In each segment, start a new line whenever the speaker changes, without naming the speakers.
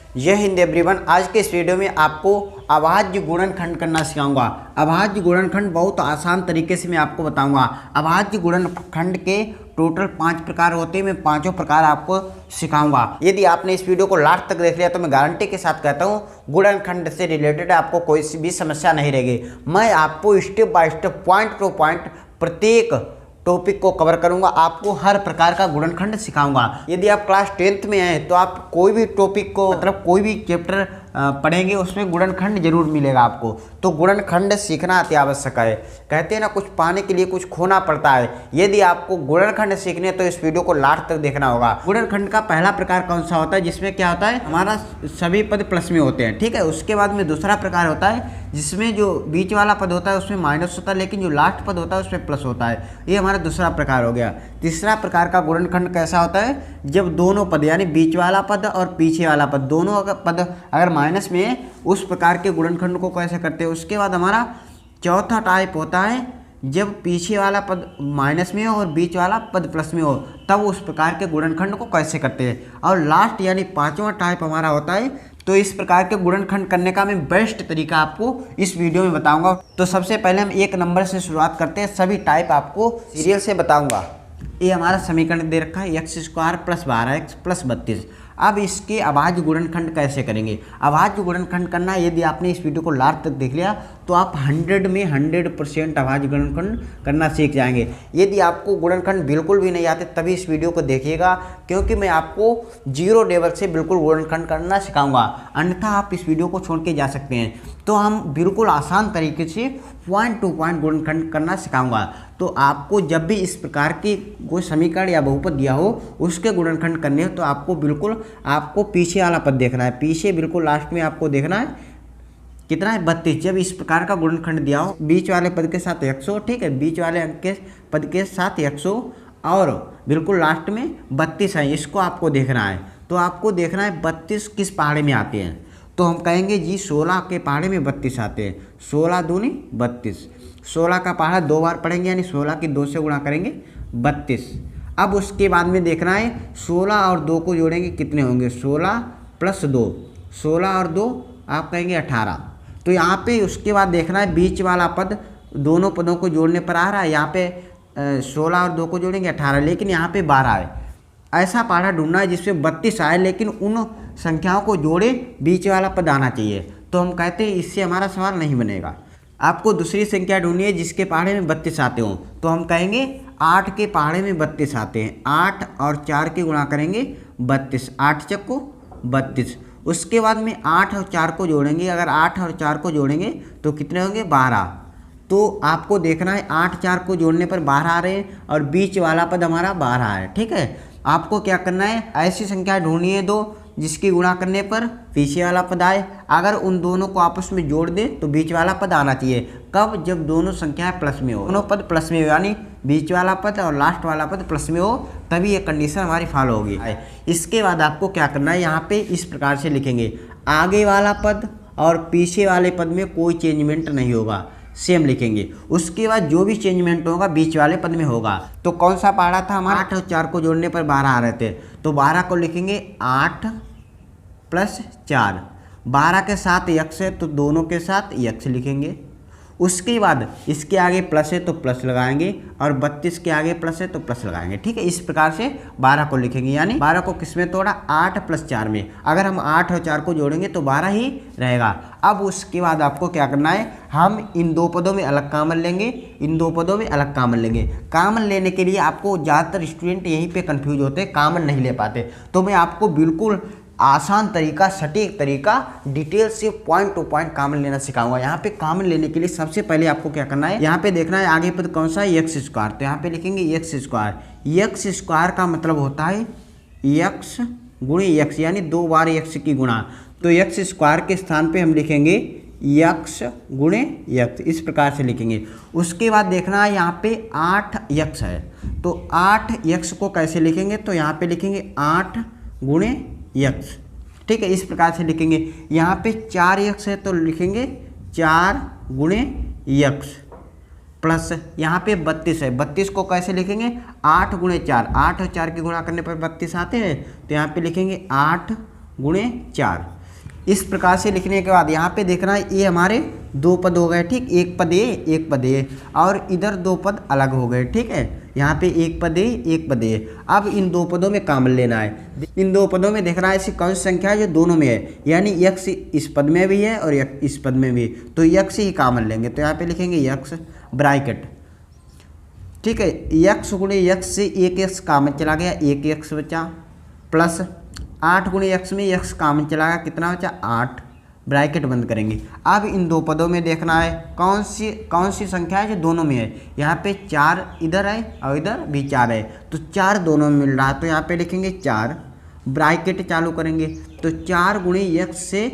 जय हिंद एवरीवन। आज के इस वीडियो में आपको अभाज्य गुणनखंड करना सिखाऊंगा। अभाज्य गुणनखंड बहुत आसान तरीके से मैं आपको बताऊंगा। अभाज्य गुणनखंड के टोटल 5 प्रकार होते हैं। मैं पांचों प्रकार आपको सिखाऊंगा। यदि आपने इस वीडियो को लास्ट तक देख लिया तो मैं गारंटी के साथ कहता हूँ गुणनखंड से रिलेटेड आपको कोई भी समस्या नहीं रहेगी। मैं आपको step by step point two point प्रत्येक टॉपिक को कवर करूंगा। आपको हर प्रकार का गुणनखंड सिखाऊंगा। यदि आप क्लास 10th में हैं तो आप कोई भी टॉपिक को मतलब कोई भी चैप्टर पढ़ेंगे उसमें गुणनखंड जरूर मिलेगा आपको। तो गुणनखंड सीखना अति आवश्यक है। कहते हैं ना, कुछ पाने के लिए कुछ खोना पड़ता है। यदि आपको गुणनखंड सीखने तो इस वीडियो को लास्ट तक देखना होगा। गुणनखंड का पहला प्रकार कौन सा होता है, जिसमें क्या होता है, हमारा सभी पद प्लस में होते हैं। ठीक है। उसके बाद में दूसरा प्रकार होता है जिसमें जो बीच वाला पद होता है उसमें माइनस होता है, लेकिन जो लास्ट पद होता है उसमें प्लस होता है। ये हमारा दूसरा प्रकार हो गया। तीसरा प्रकार का गुणनखंड कैसा होता है, जब दोनों पद यानी बीच वाला पद और पीछे वाला पद दोनों पद अगर माइनस में है, उस प्रकार के गुणनखंड को कैसे करते हैं। उसके बाद हमारा चौथा टाइप होता है जब पीछे वाला पद माइनस में हो और बीच वाला पद प्लस में हो, तब उस प्रकार के गुणनखंड को कैसे करते हैं। और लास्ट यानी पांचवा टाइप हमारा होता है। तो इस प्रकार के गुणनखंड करने का मैं बेस्ट तरीका आपको इस वीडियो में बताऊंगा। तो सबसे पहले हम 1 नंबर से शुरुआत करते हैं। सभी टाइप आपको सीरियल से बताऊंगा। ये हमारा समीकरण दे रखा है x² + 12x + 32। अब इसके अभाज्य गुणनखंड कैसे करेंगे। अभाज्य गुणनखंड करना, यदि आपने इस वीडियो को लास्ट तक देख लिया तो आप 100 में 100% अभाज्य गुणनखंड करना सीख जाएंगे। यदि आपको गुणनखंड बिल्कुल भी नहीं आते तभी इस वीडियो को देखिएगा, क्योंकि मैं आपको 0 लेवल से बिल्कुल गुणनखंड करना सिखाऊंगा। अन्यथा आप इस वीडियो को छोड़ के जा सकते हैं। तो हम बिल्कुल आसान तरीके से पॉइंट टू पॉइंट गुणनखंड करना सिखाऊंगा। तो आपको जब भी इस प्रकार की कोई समीकरण या बहुपद दिया हो उसके गुणनखंड करने हो तो आपको पीछे वाला पद देखना है। पीछे बिल्कुल लास्ट में आपको देखना है कितना है, 32। जब इस प्रकार का गुणनखंड दिया हो बीच वाले पद के साथ 100, ठीक है, बीच वाले अंक के पद के साथ 100 और बिल्कुल लास्ट में 32 है, इसको आपको देखना है। तो आपको देखना है 32 किस पहाड़े में आते हैं। तो हम कहेंगे जी 16 के पहाड़े में 32 आते हैं। 16 दूनी 32। 16 का पहाड़ा 2 बार पढ़ेंगे यानी 16 की 2 से गुणा करेंगे 32। अब उसके बाद में देखना है 16 और 2 को जोड़ेंगे कितने होंगे, 16 + 2। 16 और 2 आप कहेंगे 18। तो यहाँ पे उसके बाद देखना है बीच वाला पद दोनों पदों को जोड़ने पर आ रहा है। यहाँ पे 16 और 2 को जोड़ेंगे 18, लेकिन यहाँ पे 12 है। ऐसा पहाड़ा ढूंढना है जिसमें 32 आए लेकिन उन संख्याओं को जोड़े बीच वाला पद आना चाहिए। तो हम कहते हैं इससे हमारा सवाल नहीं बनेगा। आपको दूसरी संख्या ढूंढनी है जिसके पहाड़े में 32 आते हों। तो हम कहेंगे 8 के पहाड़े में 32 आते हैं। 8 और 4 के गुणा करेंगे 32। 8 चक्को 32। उसके बाद में 8 और 4 को जोड़ेंगे। अगर 8 और 4 को जोड़ेंगे तो कितने होंगे, 12। तो आपको देखना है 8 4 को जोड़ने पर 12 आ रहे हैं और बीच वाला पद हमारा 12 है। ठीक है। आपको क्या करना है, ऐसी संख्या ढूंढनी है 2 जिसकी गुणा करने पर पीछे वाला पद आए। अगर उन दोनों को आपस में जोड़ दें तो बीच वाला पद आना चाहिए। कब, जब दोनों संख्याएं प्लस में हो, दोनों पद प्लस में हो, यानी बीच वाला पद और लास्ट वाला पद प्लस में हो, तभी ये कंडीशन हमारी फॉलो होगी। इसके बाद आपको क्या करना है, यहाँ पे इस प्रकार से लिखेंगे, आगे वाला पद और पीछे वाले पद में कोई चेंजमेंट नहीं होगा, सेम लिखेंगे। उसके बाद जो भी चेंजमेंट होगा बीच वाले पद में होगा। तो कौन सा पहाड़ा था हमारा, 8 और 4 को जोड़ने पर 12 आ रहे थे। तो 12 को लिखेंगे 8 + 4। 12 के साथ x है तो दोनों के साथ x लिखेंगे। उसके बाद इसके आगे प्लस है तो प्लस लगाएंगे और 32 के आगे प्लस है तो प्लस लगाएंगे। ठीक है। इस प्रकार से 12 को लिखेंगे, यानी 12 को किस में तोड़ा, 8 + 4 में। अगर हम 8 और 4 को जोड़ेंगे तो 12 ही रहेगा। अब उसके बाद आपको क्या करना है, हम इन 2 पदों में अलग कॉमन लेंगे। इन 2 पदों में अलग कॉमन लेंगे। कॉमन लेने के लिए आपको ज़्यादातर स्टूडेंट यहीं पे कंफ्यूज होते हैं, कॉमन नहीं ले पाते। तो मैं आपको बिल्कुल आसान तरीका, सटीक तरीका, डिटेल से पॉइंट टू पॉइंट कॉमन लेना सिखाऊंगा। यहाँ पे कॉमन लेने के लिए सबसे पहले आपको क्या करना है, यहाँ पे देखना है आगे पद कौन सा है, x²। तो यहाँ पे लिखेंगे x²। x² का मतलब होता है x × x, यानी 2 बार x की गुणा। तो x² के स्थान पे हम लिखेंगे x × x, इस प्रकार से लिखेंगे। उसके बाद देखना है यहाँ पे 8x है। तो 8x को कैसे लिखेंगे, तो यहाँ पे लिखेंगे 8 × x। ठीक है। इस प्रकार से लिखेंगे। यहाँ पे 4x है तो लिखेंगे 4 × x प्लस यहाँ पे 32 है। 32 को कैसे लिखेंगे, 8 × 4। 8 और 4 की गुणा करने पर 32 आते हैं। तो यहाँ पे लिखेंगे 8 × 4। इस प्रकार से लिखने के बाद यहाँ पे देखना है ये हमारे दो पद हो गए, ठीक, एक पद ए एक पद ए, और इधर दो पद अलग हो गए, ठीक है, यहाँ पे एक पद ए एक पद ए। अब इन दो पदों में कॉमन लेना है। इन दो पदों में देखना है ऐसी कौन सी संख्या है जो दोनों में है, यानी यक्स इस पद में भी है और इस पद में भी, तो यक्स ही कॉमन लेंगे। तो यहाँ पे लिखेंगे यक्स ब्रैकेट, ठीक है, यक्स गुणे यक्स से एक यक्स कॉमन चला गया, एक यक्स बचा, प्लस 8 गुणे यक्स में यक्स कॉमन चला गया, कितना बचा 8, ब्रैकेट बंद करेंगे। अब इन दो पदों में देखना है कौन सी संख्या है जो दोनों में है। यहाँ पे 4 इधर है और इधर भी 4 है, तो 4 दोनों में मिल रहा है, तो यहाँ पे लिखेंगे 4, ब्रैकेट चालू करेंगे। तो 4 गुणे यक्स से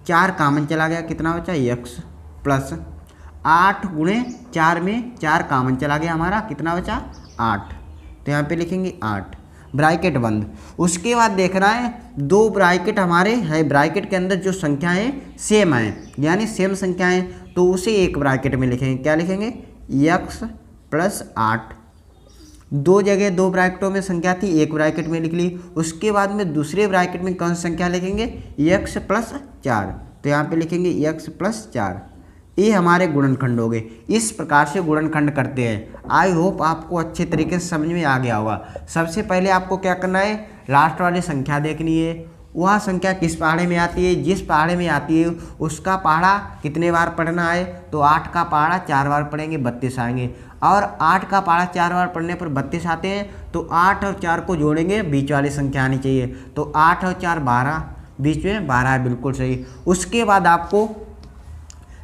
4 कॉमन चला गया, कितना बचा यक्स, प्लस 8 गुणे 4 में 4 कॉमन चला गया हमारा, कितना बचा 8, तो यहाँ पे लिखेंगे 8, ब्रैकेट बंद। उसके बाद देखना है दो ब्रैकेट हमारे है, ब्रैकेट के अंदर जो संख्या है सेम है, यानी सेम संख्या है, तो उसे एक ब्रैकेट में लिखेंगे। क्या लिखेंगे, यक्स प्लस 8, दो जगह दो ब्रैकेटों में संख्या थी, एक ब्रैकेट में लिख ली। उसके बाद में दूसरे ब्रैकेट में कौन सी संख्या लिखेंगे, यक्स प्लस 4, तो यहाँ पे लिखेंगे यक्स प्लस 4। ये हमारे गुणनखंड हो गए। इस प्रकार से गुणनखंड करते हैं। आई होप आपको अच्छे तरीके से समझ में आ गया होगा। सबसे पहले आपको क्या करना है, लास्ट वाली संख्या देखनी है, वह संख्या किस पहाड़े में आती है, जिस पहाड़े में आती है उसका पहाड़ा कितने बार पढ़ना है, तो 8 का पहाड़ा 4 बार पढ़ेंगे 32 आएंगे, और 8 का पहाड़ा 4 बार पढ़ने पर 32 आते हैं, तो 8 और 4 को जोड़ेंगे, बीच वाली संख्या आनी चाहिए, तो 8 और 4 12, बीच में 12 है, बिल्कुल सही। उसके बाद आपको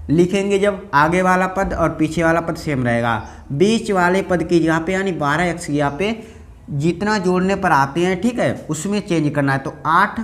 लिखेंगे जब आगे वाला पद और पीछे वाला पद सेम रहेगा, बीच वाले पद की जगह पे यानी 12x की जगह पे जितना जोड़ने पर आते हैं, ठीक है, उसमें चेंज करना है। तो 8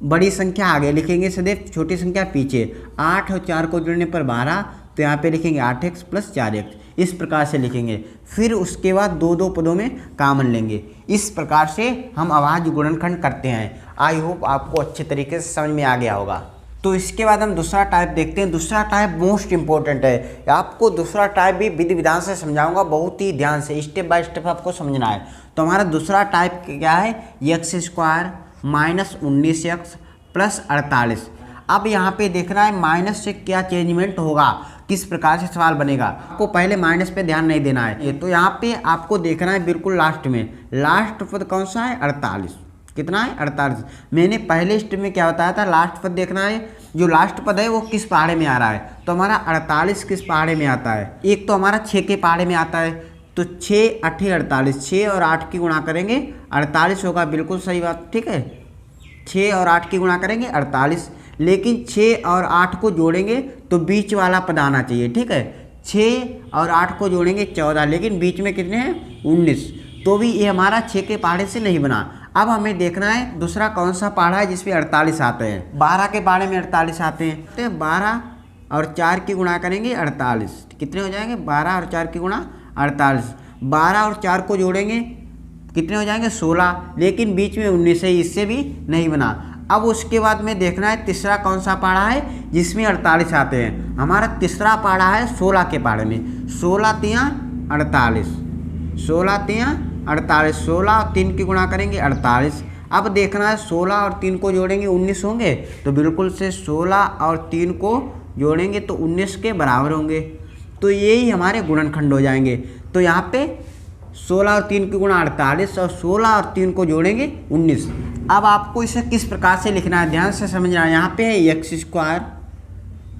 बड़ी संख्या आगे लिखेंगे सदैव, छोटी संख्या पीछे, 8 और 4 को जोड़ने पर 12, तो यहाँ पे लिखेंगे 8x प्लस 4x, इस प्रकार से लिखेंगे। फिर उसके बाद दो दो पदों में कॉमन लेंगे। इस प्रकार से हम अभाज्य गुणनखंड करते हैं। आई होप आपको अच्छे तरीके से समझ में आ गया होगा। तो इसके बाद हम दूसरा टाइप देखते हैं। दूसरा टाइप मोस्ट इंपॉर्टेंट है, आपको दूसरा टाइप भी विधि विधान से समझाऊंगा, बहुत ही ध्यान से स्टेप बाय स्टेप आपको समझना है। तो हमारा दूसरा टाइप क्या है, x square minus 19x plus 48। अब यहाँ पे देखना है माइनस से क्या चेंजमेंट होगा, किस प्रकार से सवाल बनेगा। आपको पहले माइनस पे ध्यान नहीं देना है। तो यहाँ पे आपको देखना है बिल्कुल लास्ट में, लास्ट पद कौन सा है, 48, कितना है 48। मैंने पहले स्टेप में क्या बताया था, लास्ट पद देखना है, जो लास्ट पद है वो किस पहाड़े में आ रहा है। तो हमारा 48 किस पहाड़े में आता है, एक तो हमारा 6 के पहाड़े में आता है, तो 6 8 48, 6 और 8 की गुणा करेंगे 48 होगा, बिल्कुल सही बात, ठीक है, 6 और 8 की गुणा करेंगे 48, लेकिन 6 और 8 को जोड़ेंगे तो बीच वाला पद आना चाहिए, ठीक है, 6 और 8 को जोड़ेंगे 14, लेकिन बीच में कितने हैं 19, तो भी ये हमारा 6 के पहाड़े से नहीं बना। अब हमें देखना है दूसरा कौन सा पहाड़ा है जिसमें 48 आते हैं। 12 के पहाड़े में 48 आते हैं, तो 12 और 4 की गुणा करेंगे 48, कितने हो जाएंगे, 12 और 4 की गुणा 48, 12 और 4 को जोड़ेंगे कितने हो जाएंगे 16, लेकिन बीच में 19 है, इससे भी नहीं बना। अब उसके बाद में देखना है तीसरा कौन सा पहाड़ा है जिसमें 48 आते हैं। हमारा तीसरा पहाड़ा है 16 के पहाड़े में, 16 तियाँ 48, 16 तियाँ 48, 16 और 3 की गुणा करेंगे 48। अब देखना है 16 और 3 को जोड़ेंगे 19 होंगे, तो बिल्कुल से 16 और 3 को जोड़ेंगे तो 19 के बराबर होंगे, तो यही हमारे गुणनखंड हो जाएंगे। तो यहाँ पे 16 और 3 की गुणा 48 और 16 और 3 को जोड़ेंगे 19। अब आपको इसे किस प्रकार से लिखना है, ध्यान से समझना है। यहाँ पे है एक्स स्क्वायर,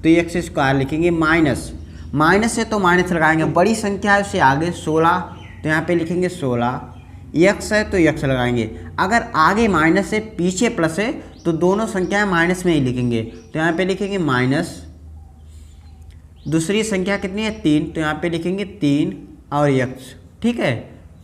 तो एक्स स्क्वायर लिखेंगे, माइनस से तो माइनस लगाएंगे, बड़ी संख्या है उससे आगे 16, तो यहाँ पे लिखेंगे 16, एक्स है तो एक्स लगाएंगे। अगर आगे माइनस है पीछे प्लस है तो दोनों संख्याएं माइनस में ही लिखेंगे, तो यहाँ पे लिखेंगे माइनस, दूसरी संख्या कितनी है 3, तो यहाँ पे लिखेंगे 3 और एक्स, ठीक है,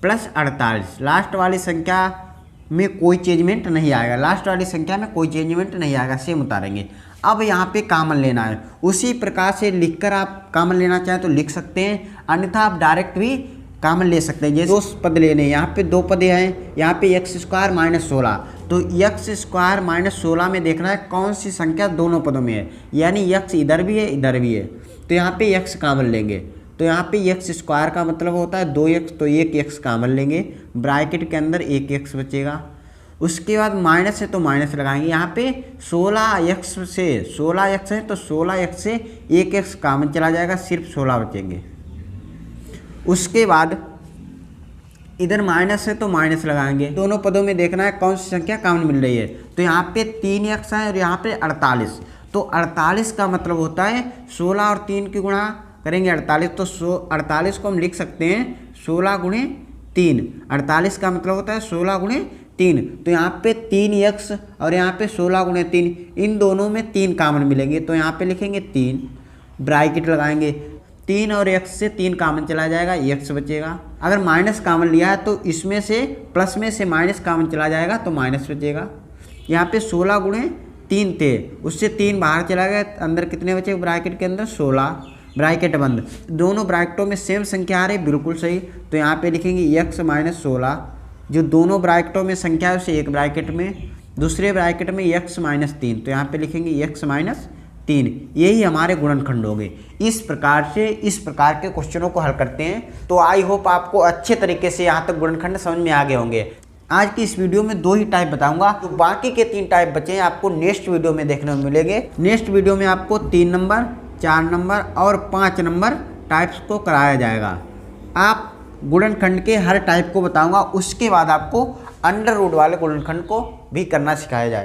प्लस 48। लास्ट वाली संख्या में कोई चेंजमेंट नहीं आएगा, लास्ट वाली संख्या में कोई चेंजमेंट नहीं आएगा, सेम उतारेंगे। अब यहाँ पे कॉमन लेना है, उसी प्रकार से लिखकर आप कॉमन लेना चाहें तो लिख सकते हैं, अन्यथा आप डायरेक्ट भी कॉमन ले सकते हैं। जैसे 2 पद लेने, यहाँ पे 2 पद हैं, यहाँ पे एक्स स्क्वायर माइनस 16, तो एक्स स्क्वायर माइनस 16 में देखना है कौन सी संख्या दोनों पदों में है, यानी एक्स इधर भी है इधर भी है, तो यहाँ पे एक्स कॉमन लेंगे। तो यहाँ पे एक्स स्क्वायर का मतलब होता है 2x, तो 1x कॉमन लेंगे, ब्रैकेट के अंदर 1x बचेगा। उसके बाद माइनस है तो माइनस लगाएंगे। यहाँ पे 16x से 16x है तो 16x से 1x कॉमन चला जाएगा, सिर्फ 16 बचेंगे। उसके बाद इधर माइनस है तो माइनस लगाएंगे। दोनों पदों में देखना है कौन सी संख्या कॉमन मिल रही है। तो यहाँ पे 3x है और यहाँ पे 48। तो 48 का मतलब होता है 16 और 3 की गुणा करेंगे 48, तो 48 को हम लिख सकते हैं 16 गुणे 3। 48 का मतलब होता है 16 गुणे 3। तो यहाँ पे 3x और यहाँ पे 16 गुणे 3, इन दोनों में 3 कॉमन मिलेंगे। तो यहाँ पे लिखेंगे 3, ब्रैकेट लगाएंगे। 3 और x से 3 कॉमन चला जाएगा, x बचेगा। अगर माइनस कॉमन लिया है तो इसमें से प्लस में से माइनस कॉमन चला जाएगा तो माइनस बचेगा। यहाँ पे 16 गुणे 3 थे, उससे 3 बाहर चला गया, अंदर कितने बचे ब्रैकेट के अंदर 16, ब्रैकेट बंद। दोनों ब्रैकेटों में सेम संख्या आ रही, बिल्कुल सही। तो यहाँ पे लिखेंगे x माइनस 16, जो दोनों ब्रैकेटों में संख्या है उसे एक ब्रैकेट में, दूसरे ब्रैकेट में x माइनस 3, तो यहाँ पे लिखेंगे x माइनस 3। यही हमारे गुणनखंड हो गए। इस प्रकार से इस प्रकार के क्वेश्चनों को हल करते हैं। तो आई होप आपको अच्छे तरीके से यहाँ तक गुणनखंड समझ में आ गए होंगे। आज की इस वीडियो में 2 ही टाइप बताऊंगा, तो बाकी के 3 टाइप बचे हैं आपको नेक्स्ट वीडियो में देखने को मिलेंगे। नेक्स्ट वीडियो में आपको 3 नंबर, 4 नंबर और 5 नंबर टाइप्स को कराया जाएगा। आप गुणनखंड के हर टाइप को बताऊंगा, उसके बाद आपको अंडर रूट वाले गुणनखंड को भी करना सिखाया जाएगा।